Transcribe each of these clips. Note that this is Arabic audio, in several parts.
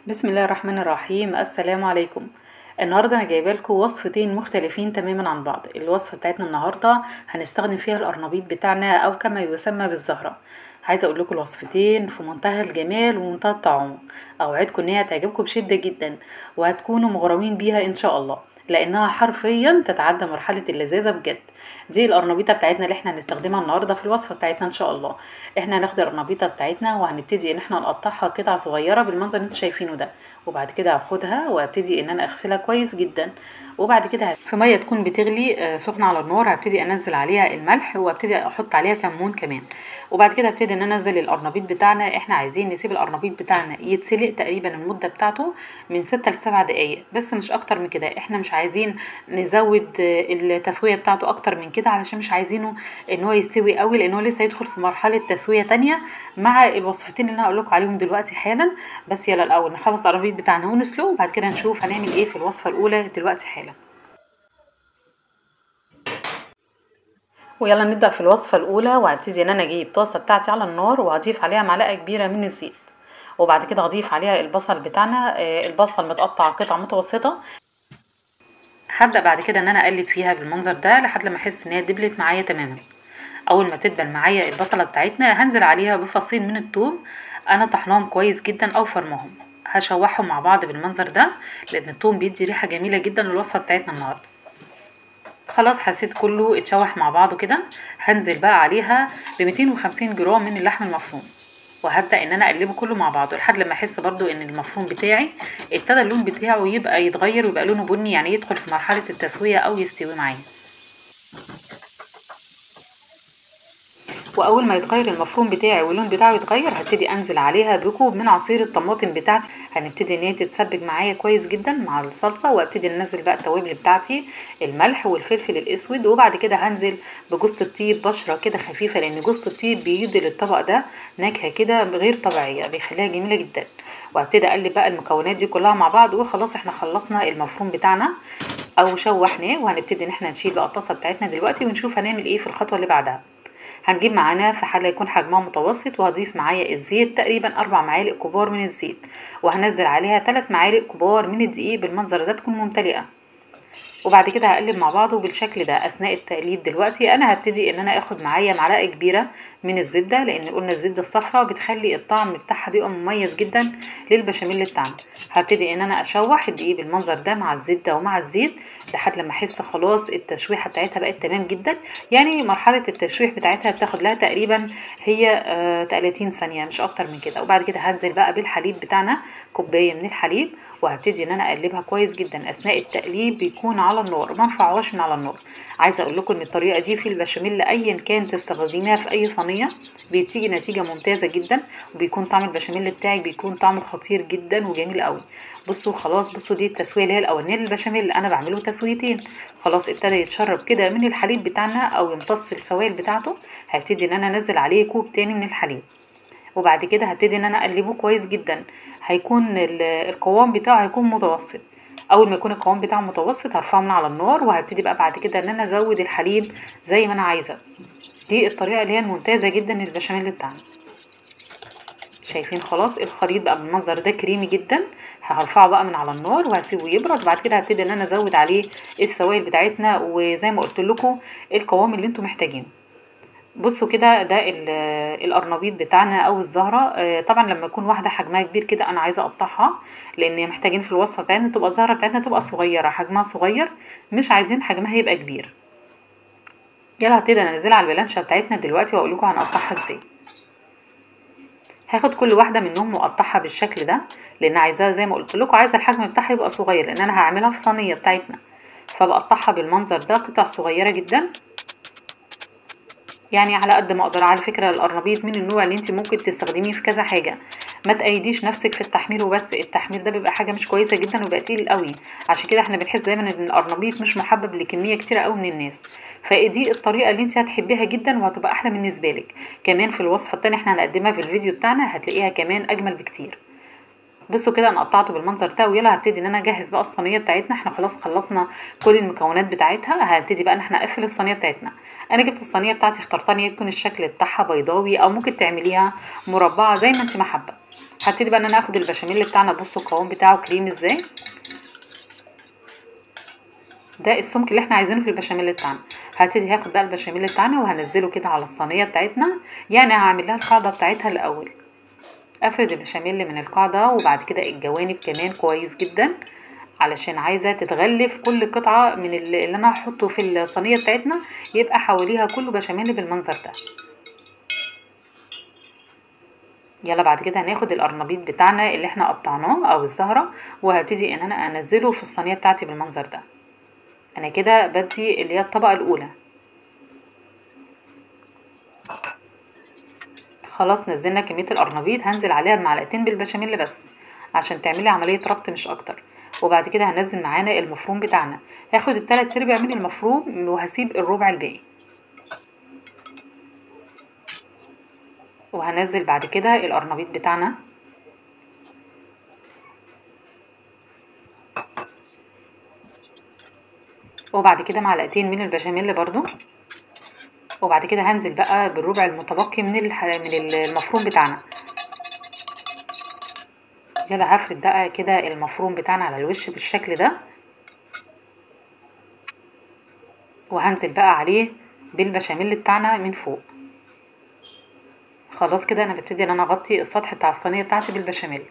بسم الله الرحمن الرحيم. السلام عليكم. النهارده انا جايبه لكم وصفتين مختلفين تماما عن بعض. الوصفه بتاعتنا النهارده هنستخدم فيها القرنبيط بتاعنا او كما يسمى بالزهره. عايزه اقول لكم الوصفتين في منتهى الجمال ومنتهى الطعم. اوعدكم ان هي هتعجبكم بشده جدا وهتكونوا مغرمين بيها ان شاء الله، لانها حرفيا تتعدى مرحله اللذاذه بجد. دي القرنبيطه بتاعتنا اللي احنا هنستخدمها النهارده في الوصفه بتاعتنا ان شاء الله. احنا هناخد القرنبيطه بتاعتنا وهنبتدي ان احنا نقطعها قطع صغيره بالمنظر اللي انتوا شايفينه ده، وبعد كده هاخدها وابتدي ان انا اغسلها كويس جدا. وبعد كده في ميه تكون بتغلي سخنه على النار هبتدي انزل عليها الملح وابتدي احط عليها كمون كمان. وبعد كده ابتدي ان انا انزل القرنبيط بتاعنا. احنا عايزين نسيب القرنبيط بتاعنا يتسلق تقريبا المده بتاعته من 6 ل7 دقائق بس، مش اكتر من كده. احنا مش عايزين نزود التسويه بتاعته اكتر من كده، علشان مش عايزينه ان هو يستوي قوي، لان هو لسه هيدخل في مرحله تسويه تانية مع الوصفتين اللي انا هقول لكم عليهم دلوقتي حالا. بس يلا الاول نخلص القرنبيط بتاعنا ونسلقه، وبعد كده نشوف هنعمل ايه في الوصفه الاولى دلوقتي حالا. ويلا نبدأ في الوصفة الأولى. وهبتدي إن أنا أجيب طاسة بتاعتي على النار وهضيف عليها معلقة كبيرة من الزيت، وبعد كده هضيف عليها البصل بتاعنا. البصل متقطع قطع متوسطة. هبدأ بعد كده إن أنا أقلب فيها بالمنظر ده لحد لما أحس إن هي دبلت معايا تماما. أول ما تدبل معايا البصلة بتاعتنا هنزل عليها بفصين من الثوم. أنا طحناهم كويس جدا أو فرماهم، هشوحهم مع بعض بالمنظر ده، لأن الثوم بيدي ريحة جميلة جدا للوصفة بتاعتنا النهاردة. خلاص حسيت كله اتشوح مع بعضه كده. هنزل بقى عليها ب 250 جرام من اللحم المفروم، وهبدأ ان انا اقلبه كله مع بعضه لحد لما احس برضو ان المفروم بتاعي ابتدى اللون بتاعه يبقى يتغير ويبقى لونه بني، يعني يدخل في مرحلة التسوية او يستوي معايا. واول ما يتغير المفروم بتاعي واللون بتاعه يتغير هبتدي انزل عليها بكوب من عصير الطماطم بتاعتي. هنبتدي ان هي تتسبك معايا كويس جدا مع الصلصه، وابتدي انزل بقى التوابل بتاعتي، الملح والفلفل الاسود. وبعد كده هنزل بجوز الطيب بشره كده خفيفه، لان جوز الطيب بيدي للطبق ده نكهه كده غير طبيعيه، بيخليها جميله جدا. وهبتدي اقلب بقى المكونات دي كلها مع بعض. وخلاص احنا خلصنا المفروم بتاعنا او شوحناه، وهنبتدي ان احنا نشيل بقى الطاسه بتاعتنا دلوقتي ونشوف هنعمل ايه في الخطوه اللي بعدها. هنجيب معانا في حله يكون حجمها متوسط، وهضيف معايا الزيت تقريبا 4 معالق كبار من الزيت، وهنزل عليها 3 معالق كبار من الدقيق بالمنظر ده تكون ممتلئه. وبعد كده هقلب مع بعضه بالشكل ده. اثناء التقليب دلوقتي انا هبتدي ان انا اخد معايا معلقه كبيره من الزبده، لان قلنا الزبده الصفراء بتخلي الطعم بتاعها بيبقى مميز جدا للبشاميل بتاعنا. هبتدي ان انا اشوح الدقيق بالمنظر ده مع الزبده ومع الزيت لحد لما احس خلاص التشويحه بتاعتها بقت تمام جدا. يعني مرحله التشويح بتاعتها بتاخد لها تقريبا هي 30 ثانيه مش اكتر من كده. وبعد كده هنزل بقى بالحليب بتاعنا، كوبايه من الحليب، وهبتدي ان انا اقلبها كويس جدا. اثناء التقليب بيكون على النار، ما نرفعوهاش من على النار. عايزه اقول لكم ان الطريقه دي في البشاميل ايا كان تستخدميها في اي صينيه بتيجي نتيجه ممتازه جدا، وبيكون طعم البشاميل بتاعك بيكون طعمه خطير جدا وجميل قوي. بصوا خلاص، بصوا دي التسويه اللي هي الاولانيه للبشاميل اللي انا بعمله تسويتين. خلاص ابتدى يتشرب كده من الحليب بتاعنا او يمتص السوائل بتاعته. هبتدي ان انا انزل عليه كوب تاني من الحليب، وبعد كده هبتدي ان انا اقلبه كويس جدا. هيكون القوام بتاعه هيكون متوسط. اول ما يكون القوام بتاعه متوسط هرفعه من على النار، وهبتدي بقى بعد كده ان انا ازود الحليب زي ما انا عايزه. دي الطريقه اللي هي الممتازه جدا للبشاميل بتاعنا. شايفين خلاص الخليط بقى بالمنظر ده كريمي جدا. هرفعه بقى من على النار وهسيبه يبرد، وبعد كده هبتدي ان انا ازود عليه السوائل بتاعتنا، وزي ما قلت لكم القوام اللي انتم محتاجينه. بصوا كده ده القرنبيط بتاعنا او الزهره. طبعا لما يكون واحده حجمها كبير كده انا عايزه اقطعها، لان محتاجين في الوصفه بتاعتنا تبقى الزهره بتاعتنا تبقى صغيره، حجمها صغير، مش عايزين حجمها يبقى كبير. يلا هبتدي انزلها على البلانشه بتاعتنا دلوقتي واقول لكم هنقطعها ازاي. هاخد كل واحده منهم واقطعها بالشكل ده، لان عايزاها زي ما قلت لكم عايزه الحجم بتاعها يبقى صغير، لان انا هعملها في صينيه بتاعتنا، فبقطعها بالمنظر ده قطع صغيره جدا. يعني على قد ما اقدر. على فكره القرنبيط من النوع اللي انت ممكن تستخدميه في كذا حاجه، ما تقيديش نفسك في التحمير وبس. التحمير ده بيبقى حاجه مش كويسه جدا وبيبقى تقيل قوي، عشان كده احنا بنحس دايما ان القرنبيط مش محبب لكميه كتيره قوي من الناس. فدي الطريقه اللي انت هتحبيها جدا وهتبقى احلى بالنسبه لك. كمان في الوصفه التانية احنا هنقدمها في الفيديو بتاعنا هتلاقيها كمان اجمل بكتير. بصوا كده انا قطعته بالمنظر ده. ويلا هبتدي ان انا اجهز بقى الصينيه بتاعتنا. احنا خلاص خلصنا كل المكونات بتاعتها. هبتدي بقى ان احنا نقفل الصينيه بتاعتنا. انا جبت الصينيه بتاعتي اخترتها ان هي تكون الشكل بتاعها بيضاوي، او ممكن تعمليها مربعه زي ما انت ما حابه. هبتدي بقى ان انا اخد البشاميل بتاعنا. بصوا القوام بتاعه كريم ازاي، ده السمك اللي احنا عايزينه في البشاميل بتاعنا. هبتدي هاخد بقى البشاميل بتاعنا وهنزله كده على الصينيه بتاعتنا. يعني هعمل لها القاعده بتاعتها الاول، افرد البشاميل من القاعده وبعد كده الجوانب كمان كويس جدا، علشان عايزه تتغلف كل قطعه من اللي انا هحطه في الصينيه بتاعتنا، يبقى حواليها كله بشاميل بالمنظر ده. يلا بعد كده هناخد القرنبيط بتاعنا اللي احنا قطعناه او الزهره، وهبتدي ان انا انزله في الصينيه بتاعتي بالمنظر ده. انا كده بدي اللي هي الطبقه الاولى. خلاص نزلنا كميه القرنبيط، هنزل عليها بمعلقتين بالبشاميل بس عشان تعملي عمليه ربط مش اكتر. وبعد كده هنزل معانا المفروم بتاعنا، هاخد التلات ارباع من المفروم وهسيب الربع الباقي. وهنزل بعد كده القرنبيط بتاعنا، وبعد كده معلقتين من البشاميل برضو. وبعد كده هنزل بقى بالربع المتبقي من المفروم بتاعنا. يلا هفرد بقى كده المفروم بتاعنا على الوش بالشكل ده، وهنزل بقى عليه بالبشاميل بتاعنا من فوق. خلاص كده انا ببتدي ان انا اغطي السطح بتاع الصينيه بتاعتي بالبشاميل.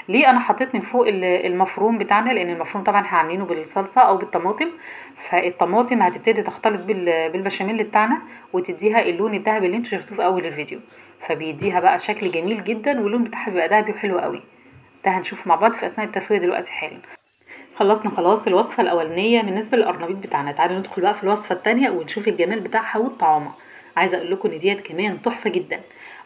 ليه انا حطيت من فوق المفروم بتاعنا؟ لان المفروم طبعا احنا عاملينه بالصلصه او بالطماطم، فالطماطم هتبتدي تختلط بالبشاميل بتاعنا وتديها اللون الذهبي اللي انتوا شفتوه في اول الفيديو، فبيديها بقى شكل جميل جدا واللون بتاعها بيبقى ذهبي وحلو قوي. ده هنشوفه مع بعض في اثناء التسويه دلوقتي حالا. خلصنا خلاص الوصفه الاولانيه بالنسبه للقرنبيط بتاعنا. تعالوا ندخل بقى في الوصفه الثانيه ونشوف الجمال بتاعها والطعامه. عايزه اقول لكم ان ديت كمان تحفه جدا.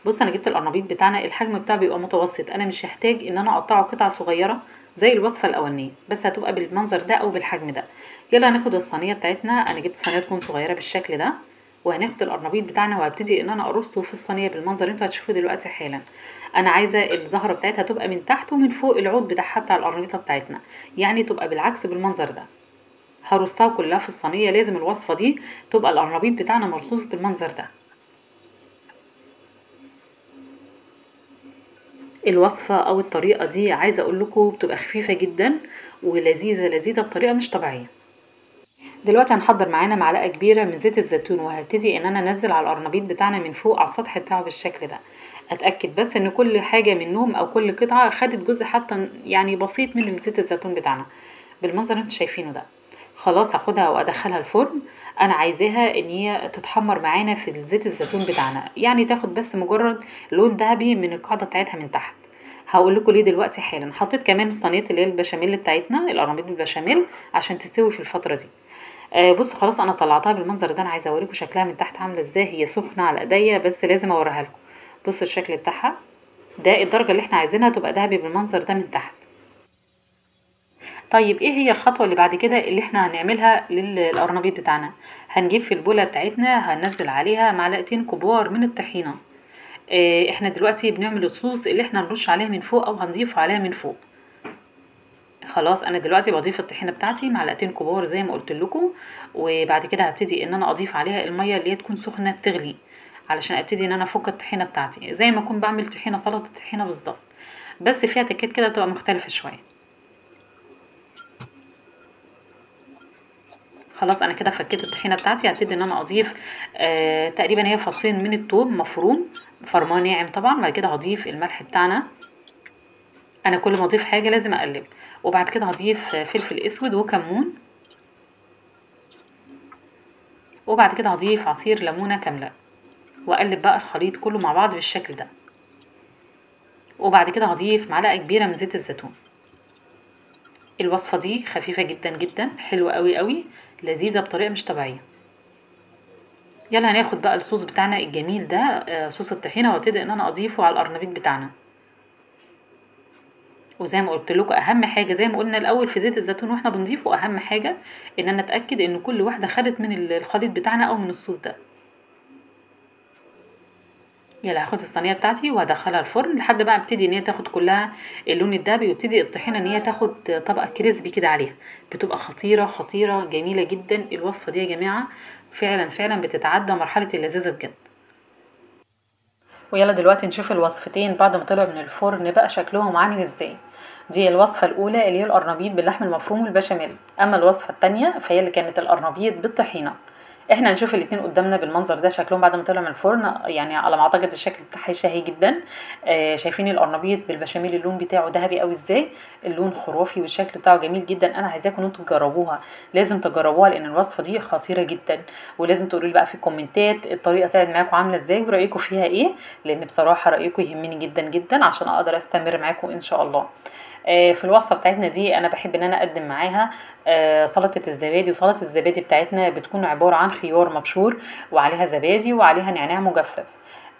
بص انا جبت القرنبيط بتاعنا، الحجم بتاعه بيبقى متوسط، انا مش هحتاج ان انا اقطعه قطع صغيره زي الوصفه الاولانيه، بس هتبقى بالمنظر ده او بالحجم ده. يلا هناخد الصينيه بتاعتنا، انا جبت صينيه تكون صغيره بالشكل ده، وهناخد القرنبيط بتاعنا وهبتدي ان انا ارصه في الصينيه بالمنظر اللي انتوا هتشوفوه دلوقتي حالا. انا عايزه الزهره بتاعتها تبقى من تحت ومن فوق العود بتاعها بتاع القرنبيطه بتاعتنا، يعني تبقى بالعكس بالمنظر ده. هرصها كلها في الصينيه، لازم الوصفه دي تبقى القرنبيط بتاعنا مرصوص بالمنظر ده. الوصفه او الطريقه دي عايزه اقول لكم بتبقى خفيفه جدا ولذيذه لذيذه بطريقه مش طبيعيه. دلوقتي هنحضر معانا معلقه كبيره من زيت الزيتون، وهبتدي ان انا انزل على القرنبيط بتاعنا من فوق على السطح بتاعه بالشكل ده. اتاكد بس ان كل حاجه منهم او كل قطعه خدت جزء حتى يعني بسيط من زيت الزيتون بتاعنا بالمنظر اللي انتوا شايفينه ده. خلاص هاخدها وادخلها الفرن. انا عايزاها ان هي تتحمر معانا في زيت الزيتون بتاعنا، يعني تاخد بس مجرد لون ذهبي من القاعده بتاعتها من تحت. هقول لكم ليه دلوقتي حالا. حطيت كمان صينيه اللي هي البشاميل بتاعتنا، القرنبيط بالبشاميل، عشان تستوي في الفتره دي. بصوا خلاص انا طلعتها بالمنظر ده. انا عايزه اوريكم شكلها من تحت عامله ازاي، هي سخنه على ايديا بس لازم اوريها لكم. بصوا الشكل بتاعها ده الدرجه اللي احنا عايزينها تبقى ذهبي بالمنظر ده من تحت. طيب ايه هي الخطوه اللي بعد كده اللي احنا هنعملها للقرنبيط بتاعنا؟ هنجيب في البوله بتاعتنا هننزل عليها معلقتين كبار من الطحينه. احنا دلوقتي بنعمل الصوص اللي احنا نرش عليها من فوق او هنضيفه عليها من فوق. خلاص انا دلوقتي بضيف الطحينه بتاعتي معلقتين كبار زي ما قلت لكم، وبعد كده هبتدي ان انا اضيف عليها الميه اللي هي تكون سخنه بتغلي، علشان ابتدي ان انا افك الطحينه بتاعتي زي ما اكون بعمل طحينه سلطه طحينه بالظبط، بس فيها تكات كده بتبقى مختلفه شويه. خلاص انا كده فكيت الطحينه بتاعتي. هبتدي ان انا اضيف تقريبا هي فصين من الثوم مفروم، فرمان ناعم طبعا. بعد كده هضيف الملح بتاعنا، انا كل ما اضيف حاجه لازم اقلب. وبعد كده هضيف فلفل اسود وكمون، وبعد كده هضيف عصير ليمونه كامله، واقلب بقى الخليط كله مع بعض بالشكل ده. وبعد كده هضيف معلقه كبيره من زيت الزيتون. الوصفه دي خفيفه جدا جدا، حلوه قوي قوي، لذيذه بطريقه مش طبيعيه. يلا هناخد بقى الصوص بتاعنا الجميل ده، صوص الطحينه، وابتدي ان انا اضيفه على القرنبيط بتاعنا. وزي ما قلت لكم اهم حاجه زي ما قلنا الاول في زيت الزيتون واحنا بنضيفه، اهم حاجه ان انا اتاكد ان كل واحده خدت من الخليط بتاعنا او من الصوص ده. يلا هاخد الصينيه بتاعتي وهدخلها الفرن لحد بقى ابتدي ان هي تاخد كلها اللون الدهبي، وابتدي الطحينه ان هي تاخد طبقه كريسبي كده عليها، بتبقى خطيره خطيره جميله جدا. الوصفه دي يا جماعه فعلا فعلا بتتعدى مرحله اللذاذه بجد. ويلا دلوقتي نشوف الوصفتين بعد ما طلعوا من الفرن بقى شكلهم عامل ازاي. دي الوصفة الأولى اللي هي القرنبيط باللحم المفروم والبشاميل، أما الوصفة التانية فهي اللي كانت القرنبيط بالطحينة. احنا هنشوف الاتنين قدامنا بالمنظر ده شكلهم بعد ما طلعوا من الفرن، يعني على ما اعتقد الشكل بتاعها شهي جدا. شايفين القرنبيط بالبشاميل اللون بتاعه ذهبي قوي ازاي، اللون خرافي والشكل بتاعه جميل جدا. انا عايزاكم انتوا تجربوها، لازم تجربوها لان الوصفة دي خطيرة جدا. ولازم تقولوا لي بقى في الكومنتات الطريقة طلعت معاكم عاملة ازاي ورأيكم فيها ايه، لان بصراحة رأيكم يهمني جدا جدا عشان اقدر استمر معاكم ان شاء الله. في الوصفة بتاعتنا دي انا بحب ان انا اقدم معاها سلطة الزبادي. وسلطة الزبادي بتاعتنا بتكون عبارة عن خيار مبشور وعليها زبادي وعليها نعناع مجفف.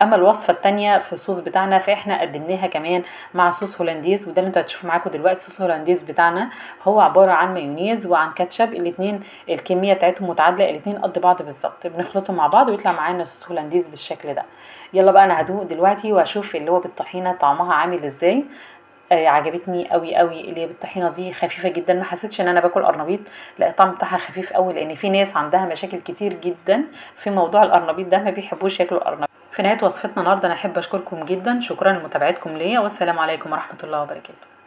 اما الوصفة التانية في الصوص بتاعنا فاحنا قدمناها كمان مع صوص هولنديز، وده اللي انتوا هتشوفوا معاكم دلوقتي. صوص هولنديز بتاعنا هو عبارة عن مايونيز وعن كاتشب، الاتنين الكمية بتاعتهم متعادلة، الاتنين قد بعض بالظبط، بنخلطهم مع بعض ويطلع معانا صوص هولنديز بالشكل ده. يلا بقى انا هدوق دلوقتي واشوف اللي هو بالطحينة طعمها عامل ازاي. عجبتني قوي قوي اللي هي بالطحينه دي، خفيفه جدا، ما حسيتش ان انا باكل قرنبيط، لا الطعم بتاعها خفيف قوي، لان في ناس عندها مشاكل كتير جدا في موضوع القرنبيط ده، ما بيحبوش ياكلوا القرنبيط. في نهايه وصفتنا النهارده انا احب اشكركم جدا، شكرا لمتابعتكم ليا، والسلام عليكم ورحمه الله وبركاته.